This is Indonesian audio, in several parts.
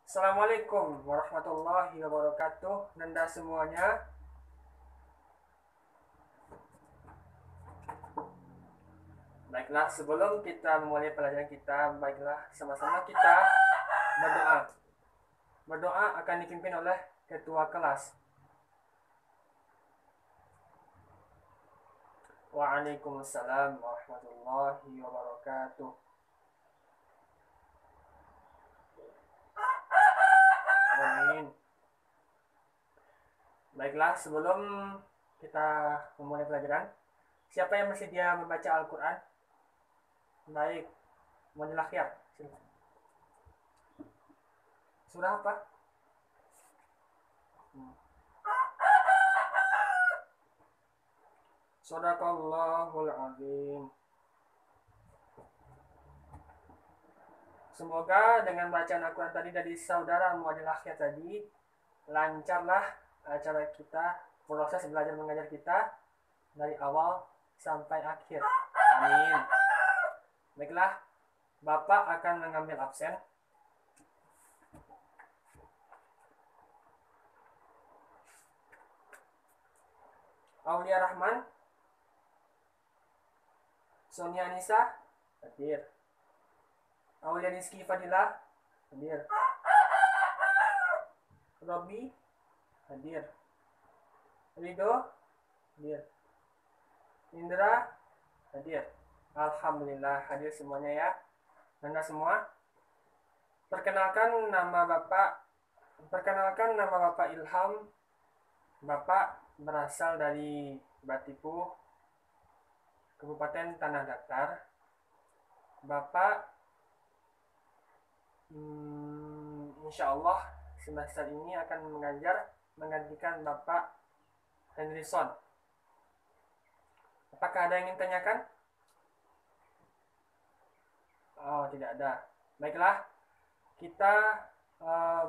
Assalamualaikum warahmatullahi wabarakatuh. Nanda semuanya. Baiklah, sebelum kita memulai pelajaran kita, baiklah sama-sama kita berdoa. Berdoa akan dipimpin oleh ketua kelas. Waalaikumsalam warahmatullahi wabarakatuh. Amin. Baiklah, sebelum kita memulai pelajaran, siapa yang bersedia membaca Al-Quran? Baik, Muhammad Akhyar, silakan. Surah apa? Shadaqallahul azim. Semoga dengan bacaan Al-Quran tadi dari saudara Muhammad Akhyar tadi, lancarlah acara kita, proses belajar mengajar kita dari awal sampai akhir. Amin. Baiklah, Bapak akan mengambil absen. Aulia Rahman, Sonia Anissa, hadir. Aulia Rizky Fadilah, hadir. Robi, hadir. Rido, hadir. Indra, hadir. Alhamdulillah hadir semuanya ya. Anda semua. Perkenalkan nama Bapak Ilham. Bapak berasal dari Batipu, Kabupaten Tanah Datar. Bapak insya Allah semester ini akan mengajar menggantikan Bapak Henryson. Apakah ada yang ingin tanyakan? Oh, tidak ada. Baiklah,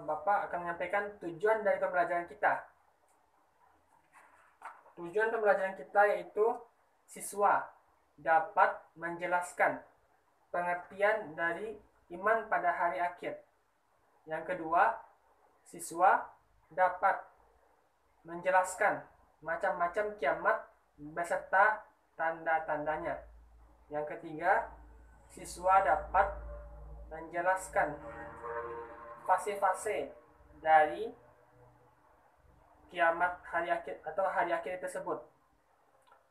Bapak akan menyampaikan tujuan dari pembelajaran kita. Tujuan pembelajaran kita yaitu siswa dapat menjelaskan pengertian dari iman pada hari akhir. Yang kedua, siswa dapat menjelaskan macam-macam kiamat beserta tanda-tandanya. Yang ketiga, siswa dapat menjelaskan fase-fase dari kiamat hari akhir atau hari akhir tersebut.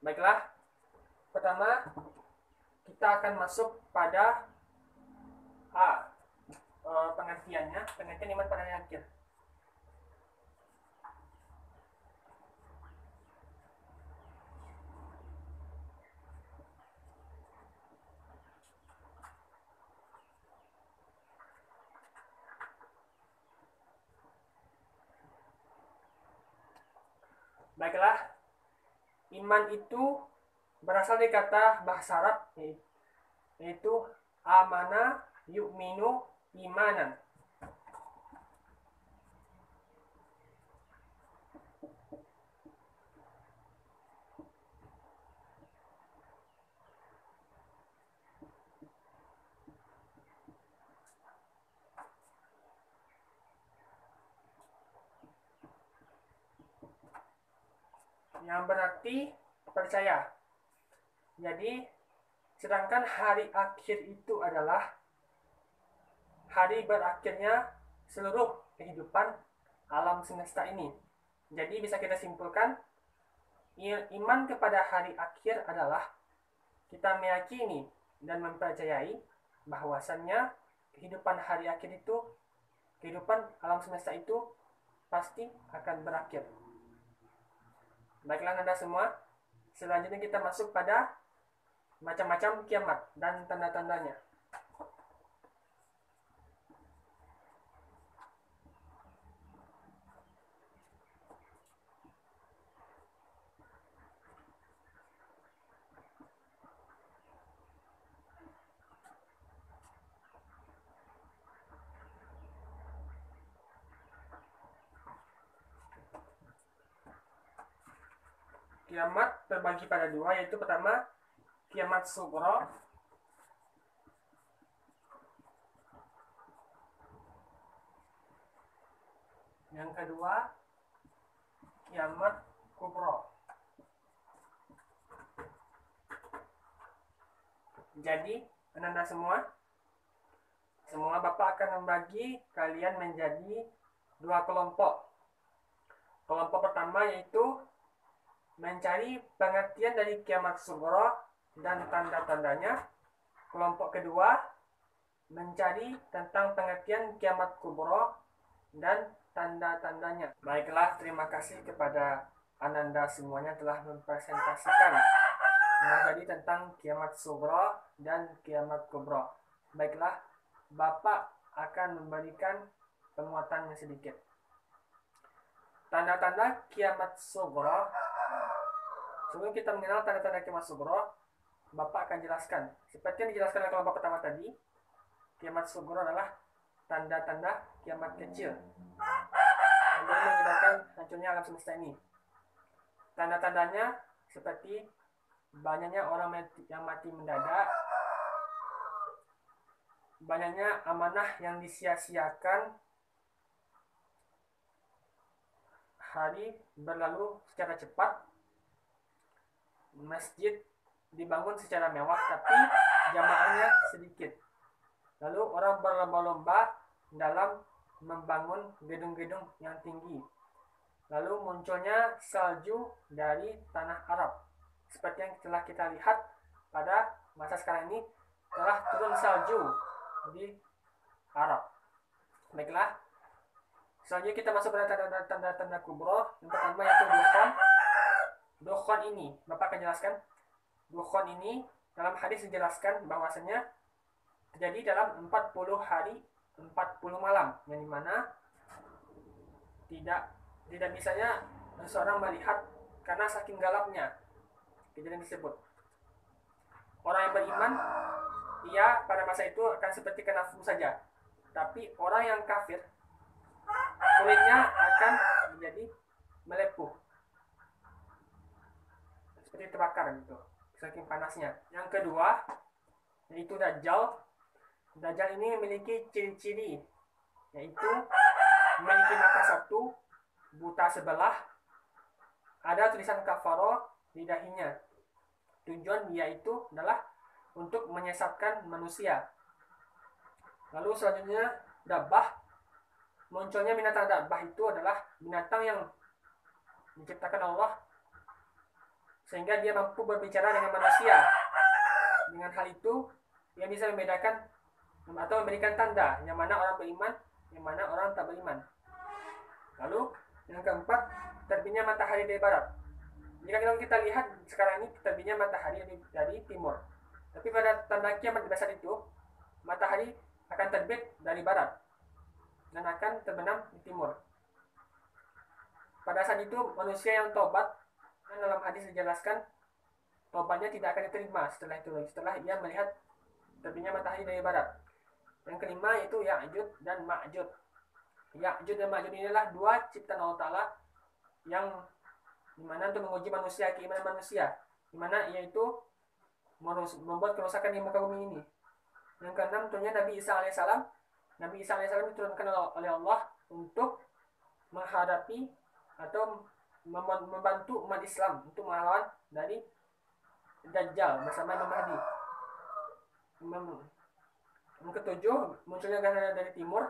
Baiklah, pertama kita akan masuk pada pengertian iman pada hari akhir. Baiklah, iman itu berasal dari kata bahasa Arab yaitu amana yu'minu imanan. Yang berarti percaya. Jadi, sedangkan hari akhir itu adalah hari berakhirnya seluruh kehidupan alam semesta ini. Jadi bisa kita simpulkan, iman kepada hari akhir adalah kita meyakini dan mempercayai bahwasannya kehidupan hari akhir itu, kehidupan alam semesta itu pasti akan berakhir. Baiklah Anda semua, selanjutnya kita masuk pada macam-macam kiamat dan tanda-tandanya. Kiamat terbagi pada dua, yaitu pertama kiamat sughra, Yang kedua, kiamat kubro. Jadi, Anda semua Bapak akan membagi kalian menjadi dua kelompok. Kelompok pertama yaitu mencari pengertian dari kiamat sugro dan tanda-tandanya. Kelompok kedua mencari tentang pengertian kiamat kubro dan tanda-tandanya. Baiklah, terima kasih kepada Ananda semuanya telah mempresentasikan mengenai tentang kiamat sugro dan kiamat kubro. Baiklah, Bapak akan memberikan penguatan sedikit. Tanda-tanda kiamat sugro. Sebelum kita mengenal tanda-tanda kiamat sugro, Bapak akan jelaskan. Seperti yang dijelaskan oleh kelompok pertama tadi, kiamat sugro adalah tanda-tanda kiamat kecil yang menyebabkan hancurnya alam semesta ini. Tanda-tandanya seperti banyaknya orang yang mati mendadak, banyaknya amanah yang disia-siakan, hari berlalu secara cepat, masjid dibangun secara mewah tapi jamaahnya sedikit, lalu orang berlomba-lomba dalam membangun gedung-gedung yang tinggi, lalu munculnya salju dari tanah Arab seperti yang telah kita lihat pada masa sekarang ini, telah turun salju di Arab. Baiklah, selanjutnya kita masuk pada tanda-tanda kubro. Yang pertama yaitu dukhon. Dukhon ini Bapak akan jelaskan. Dukhon ini dalam hadis dijelaskan bahwasanya terjadi dalam 40 hari 40 malam, yang dimana tidak bisanya seorang melihat karena saking gelapnya kejadian tersebut. Orang yang beriman, ia pada masa itu akan seperti kena flu saja, tapi orang yang kafir kulitnya akan menjadi melepuh seperti terbakar gitu, saking panasnya. Yang kedua yaitu Dajjal. Dajjal ini memiliki ciri-ciri, yaitu memiliki mata satu, buta sebelah, ada tulisan kafaro di dahinya. Tujuan yaitu adalah untuk menyesatkan manusia. Lalu selanjutnya Dabbah. Munculnya binatang Dabbah itu adalah binatang yang diciptakan Allah sehingga dia mampu berbicara dengan manusia. Dengan hal itu dia bisa membedakan atau memberikan tanda yang mana orang beriman, yang mana orang tak beriman. Lalu yang keempat, terbitnya matahari dari barat. Jika kita lihat sekarang ini terbitnya matahari dari timur, tapi pada tanda kiamat besar itu matahari akan terbit dari barat dan akan terbenam di timur. Pada saat itu manusia yang tobat, dan dalam hadis dijelaskan tobatnya tidak akan diterima setelah ia melihat terbitnya matahari dari barat. Yang kelima yaitu Ya'juj dan Ma'juj. Ya'juj dan Ma'juj inilah dua ciptaan Allah Ta'ala yang dimana untuk menguji manusia, keimanan manusia, dimana yaitu membuat kerusakan di muka bumi ini. Yang keenam tentunya Nabi Isa alaihissalam. Nabi Isa alaihissalam diturunkan oleh Allah untuk menghadapi atau membantu umat Islam untuk melawan dari Dajjal bersama Imam Mahdi. Yang ketujuh munculnya gerhana dari timur.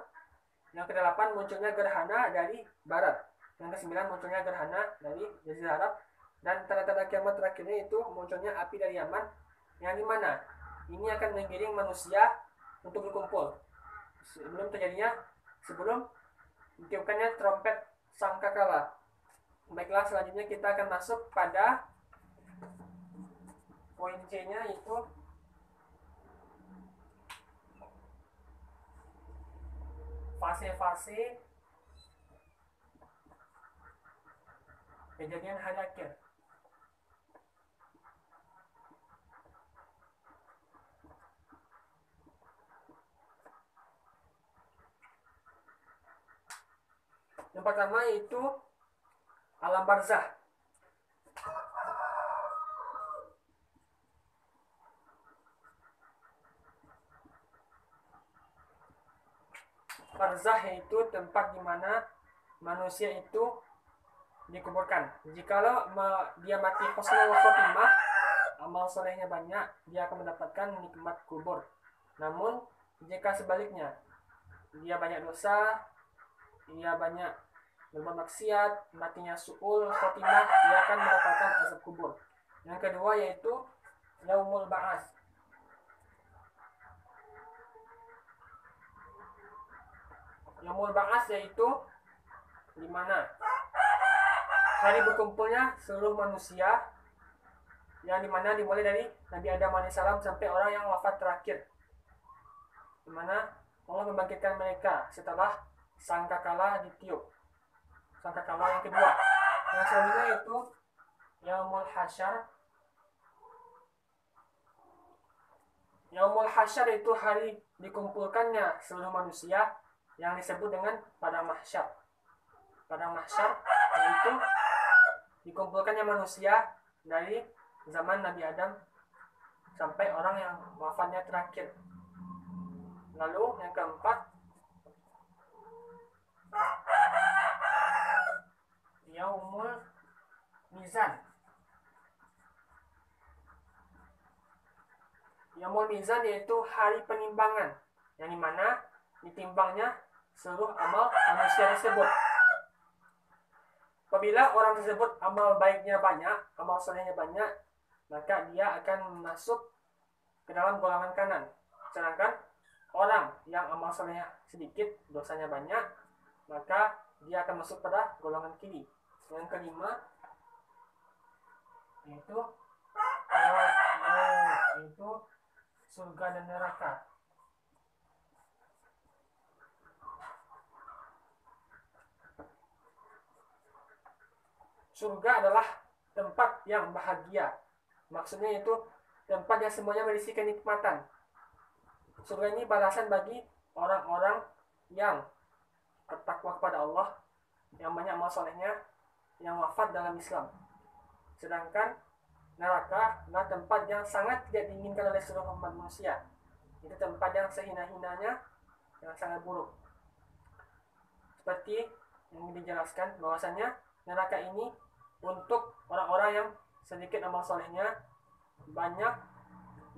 Yang kedelapan munculnya gerhana dari barat. Yang kesembilan munculnya gerhana dari Jazirah Arab. Dan tanda-tanda kiamat terakhirnya itu munculnya api dari Yaman, yang dimana ini akan menggiring manusia untuk berkumpul sebelum ditiupkannya trompet sangkakala. Baiklah, selanjutnya kita akan masuk pada poin C-nya, yaitu fase-fase kejadian hari akhir. Yang pertama yaitu alam barzah. Barzah yaitu tempat di mana manusia itu dikuburkan. Jikalau dia mati husnul khotimah, amal solehnya banyak, dia akan mendapatkan nikmat kubur. Namun jika sebaliknya, dia banyak dosa, dia banyak berbuat maksiat, matinya su'ul khotimah, dia akan mendapatkan azab kubur. Yang kedua yaitu yaumul ba'ats. Yaumul ba'ats yaitu di mana hari berkumpulnya seluruh manusia, yang dimana dimulai dari Nabi Adam alaihissalam sampai orang yang wafat terakhir, dimana Allah membangkitkan mereka setelah sangkakala ditiup, sangkakala yang kedua. Yang selanjutnya itu yaumul hasyar. Yaumul hasyar itu hari dikumpulkannya seluruh manusia, yang disebut dengan padang mahsyar. Padang mahsyar yaitu dikumpulkannya manusia dari zaman Nabi Adam sampai orang yang wafatnya terakhir. Lalu yang keempat, yaumul mizan. Yaumul mizan yaitu hari penimbangan, yang dimana ditimbangnya seluruh amal manusia tersebut. Apabila orang tersebut amal baiknya banyak, amal solehnya banyak, maka dia akan masuk ke dalam golongan kanan. Sedangkan orang yang amal solehnya sedikit, dosanya banyak, maka dia akan masuk pada golongan kiri. Yang kelima yaitu surga dan neraka. Surga adalah tempat yang bahagia. Maksudnya itu tempat yang semuanya berisi kenikmatan. Surga ini balasan bagi orang-orang yang bertakwa kepada Allah, yang banyak amal solehnya, yang wafat dalam Islam. Sedangkan neraka adalah tempat yang sangat tidak diinginkan oleh seluruh umat manusia. Itu tempat yang sehina-hinanya, yang sangat buruk. Seperti yang dijelaskan bahwasanya neraka ini untuk orang-orang yang sedikit amal solehnya, banyak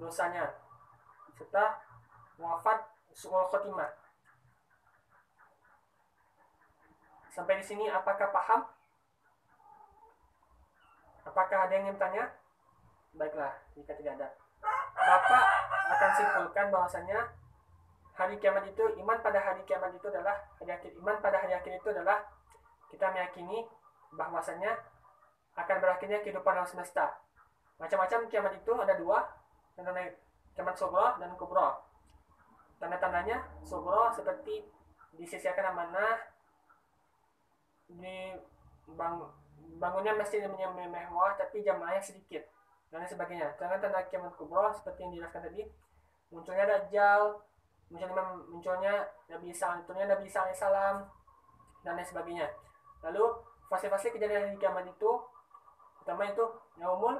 dosanya, serta wafat su'ul khotimah. Sampai di sini apakah paham? Apakah ada yang ingin bertanya? Baiklah, jika tidak ada, Bapak akan simpulkan bahwasanya hari kiamat itu, iman pada hari kiamat itu adalah hari akhir. Iman pada hari akhir itu adalah kita meyakini bahwasanya akan berakhirnya kehidupan alam semesta. Macam-macam kiamat itu ada dua, tanda kiamat sughra dan kubra. Tanda-tandanya sughra seperti disisiakan amanah, bangunnya masjid yang mewah tapi jamaahnya sedikit, dan lain sebagainya. Sedangkan tanda kiamat kubra seperti yang dijelaskan tadi, munculnya Dajjal, munculnya Nabi Isa, alaihissalam, dan lain sebagainya. Lalu fase-fase kejadian di kiamat itu, pertama itu yaumul,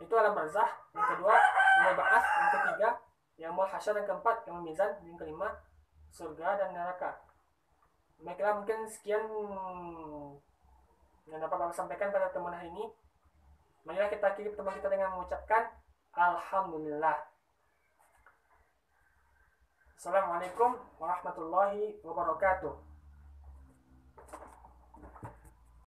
itu alam barzah. Yang kedua yaumul ba'ats. Yang ketiga yaumul hasyar. Yang keempat yaumul mizan. Yang kelima surga dan neraka. Baiklah, mungkin sekian yang dapat Bapak sampaikan pada teman hari ini. Marilah kita akhiri pertemuan kita dengan mengucapkan alhamdulillah. Assalamualaikum warahmatullahi wabarakatuh.